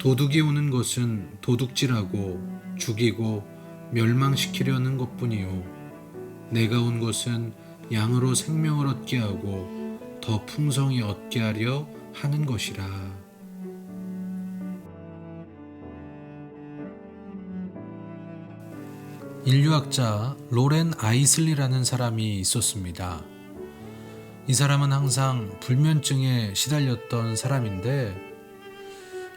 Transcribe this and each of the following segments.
도둑이 오는 것은 도둑질하고 죽이고 멸망시키려는 것뿐이요 내가 온 것은 양으로 생명을 얻게 하고 더 풍성히 얻게 하려 하는 것이라. 인류학자 로렌 아이슬리라는 사람이 있었습니다. 이 사람은 항상 불면증에 시달렸던 사람인데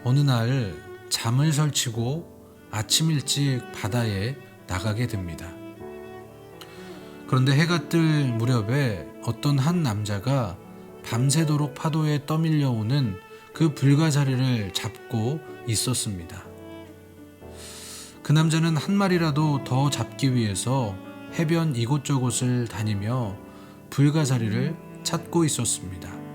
어느 날 잠을 설치고 아침 일찍 바다에 나가게 됩니다. 그런데 해가 뜰 무렵에 어떤 한 남자가 밤새도록 파도에 떠밀려 오는 그 불가사리를 잡고 있었습니다. 그 남자는 한 마리라도 더 잡기 위해서 해변 이곳저곳을 다니며 불가사리를 찾고 있었습니다.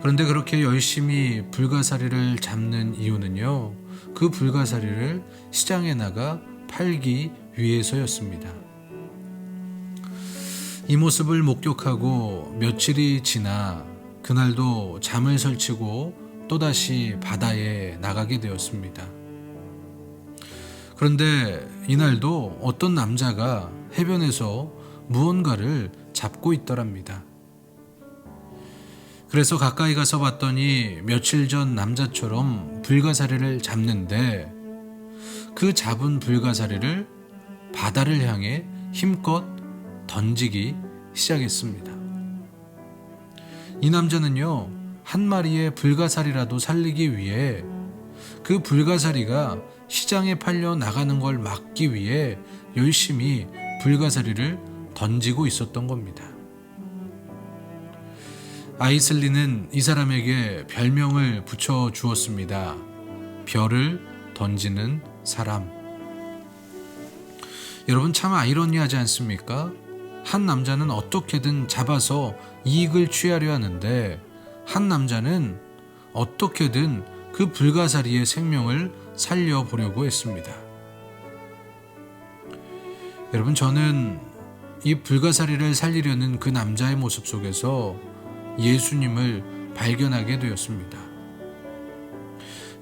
그런데 그렇게 열심히 불가사리를 잡는 이유는요, 그 불가사리를 시장에 나가 팔기 위해서였습니다. 이 모습을 목격하고 며칠이 지나 그날도 잠을 설치고 또다시 바다에 나가게 되었습니다. 그런데 이날도 어떤 남자가 해변에서 무언가를 잡고 있더랍니다. 그래서 가까이 가서 봤더니 며칠 전 남자처럼 불가사리를 잡는데 그 잡은 불가사리를 바다를 향해 힘껏 던지기 시작했습니다. 이 남자는요, 한 마리의 불가사리라도 살리기 위해 그 불가사리가 시장에 팔려 나가는 걸 막기 위해 열심히 불가사리를 던지고 있었던 겁니다. 아이슬리는 이 사람에게 별명을 붙여 주었습니다. 별을 던지는 사람. 여러분, 참 아이러니하지 않습니까? 한 남자는 어떻게든 잡아서 이익을 취하려 하는데 한 남자는 어떻게든 그 불가사리의 생명을 살려보려고 했습니다. 여러분, 저는 이 불가사리를 살리려는 그 남자의 모습 속에서 예수님을 발견하게 되었습니다.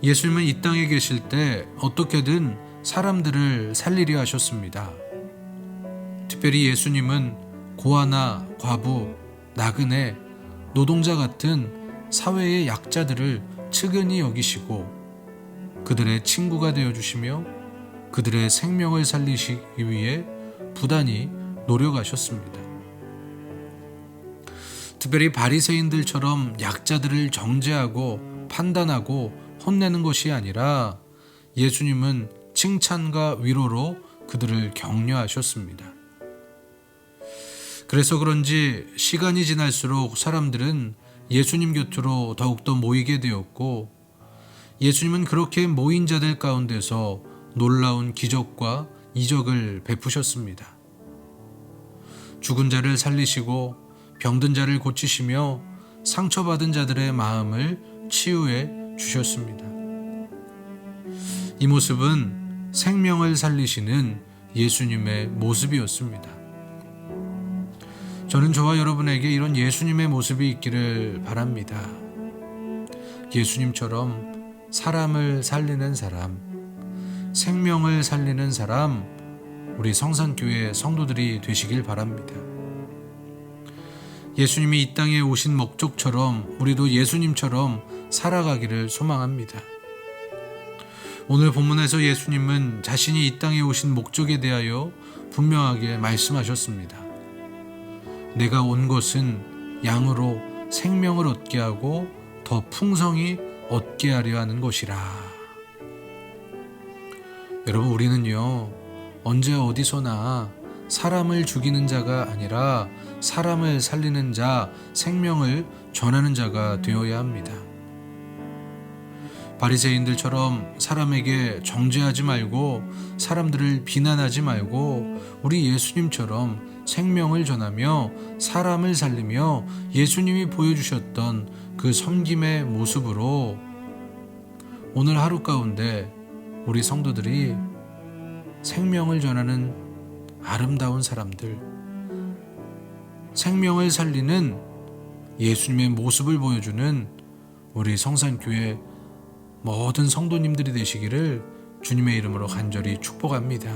예수님은 이 땅에 계실 때 어떻게든 사람들을 살리려 하셨습니다. 특별히 예수님은 고아나 과부, 나그네, 노동자 같은 사회의 약자들을 측은히 여기시고 그들의 친구가 되어주시며 그들의 생명을 살리시기 위해 부단히 노력하셨습니다. 특별히 바리새인들처럼 약자들을 정죄하고 판단하고 혼내는 것이 아니라 예수님은 칭찬과 위로로 그들을 격려하셨습니다. 그래서 그런지 시간이 지날수록 사람들은 예수님 곁으로 더욱더 모이게 되었고 예수님은 그렇게 모인 자들 가운데서 놀라운 기적과 이적을 베푸셨습니다. 죽은 자를 살리시고 병든 자를 고치시며 상처받은 자들의 마음을 치유해 주셨습니다. 이 모습은 생명을 살리시는 예수님의 모습이었습니다. 저는 저와 여러분에게 이런 예수님의 모습이 있기를 바랍니다. 예수님처럼 사람을 살리는 사람, 생명을 살리는 사람, 우리 성산교회 성도들이 되시길 바랍니다. 예수님이 이 땅에 오신 목적처럼 우리도 예수님처럼 살아가기를 소망합니다. 오늘 본문에서 예수님은 자신이 이 땅에 오신 목적에 대하여 분명하게 말씀하셨습니다. 내가 온 것은 양으로 생명을 얻게 하고 더 풍성히 얻게 하려 하는 것이라. 여러분, 우리는요, 언제 어디서나 사람을 죽이는 자가 아니라 사람을 살리는 자, 생명을 전하는 자가 되어야 합니다. 바리새인들처럼 사람에게 정죄하지 말고 사람들을 비난하지 말고 우리 예수님처럼 생명을 전하며 사람을 살리며 예수님이 보여주셨던 그 섬김의 모습으로 오늘 하루 가운데 우리 성도들이 생명을 전하는 아름다운 사람들, 생명을 살리는 예수님의 모습을 보여주는 우리 성산교회 모든 성도님들이 되시기를 주님의 이름으로 간절히 축복합니다.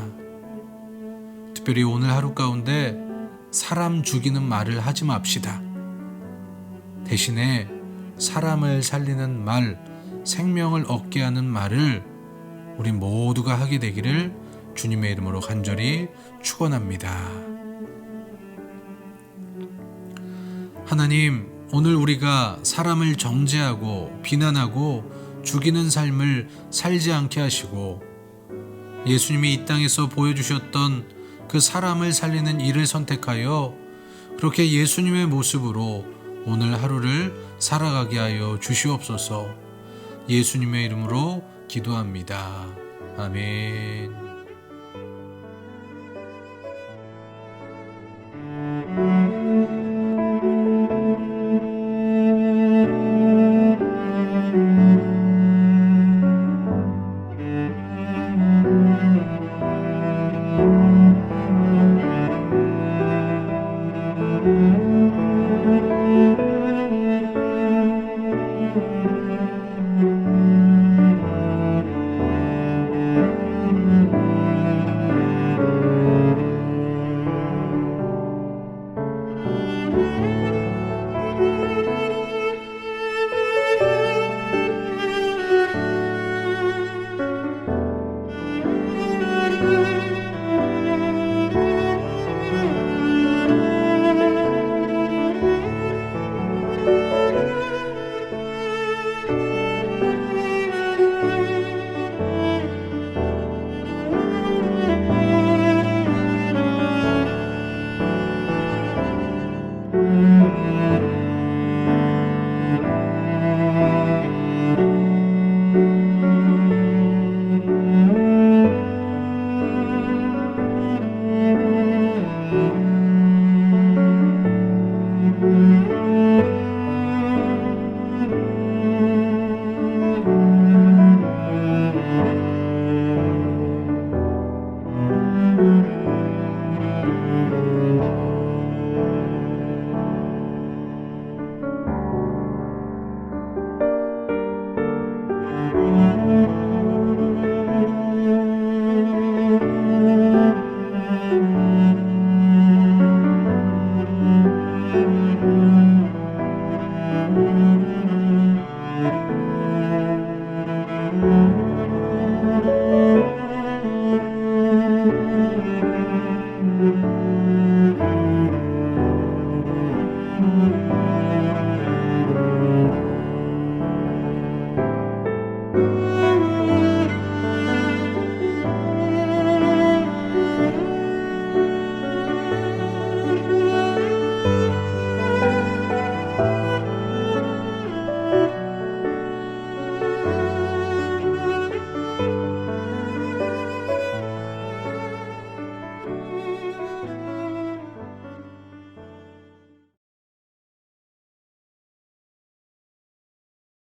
특별히 오늘 하루 가운데 사람 죽이는 말을 하지 맙시다. 대신에 사람을 살리는 말, 생명을 얻게 하는 말을 우리 모두가 하게 되기를 주님의 이름으로 간절히 축원합니다. 하나님, 오늘 우리가 사람을 정죄하고 비난하고 죽이는 삶을 살지 않게 하시고 예수님이 이 땅에서 보여주셨던 그 사람을 살리는 일을 선택하여 그렇게 예수님의 모습으로 오늘 하루를 살아가게 하여 주시옵소서. 예수님의 이름으로 기도합니다. 아멘.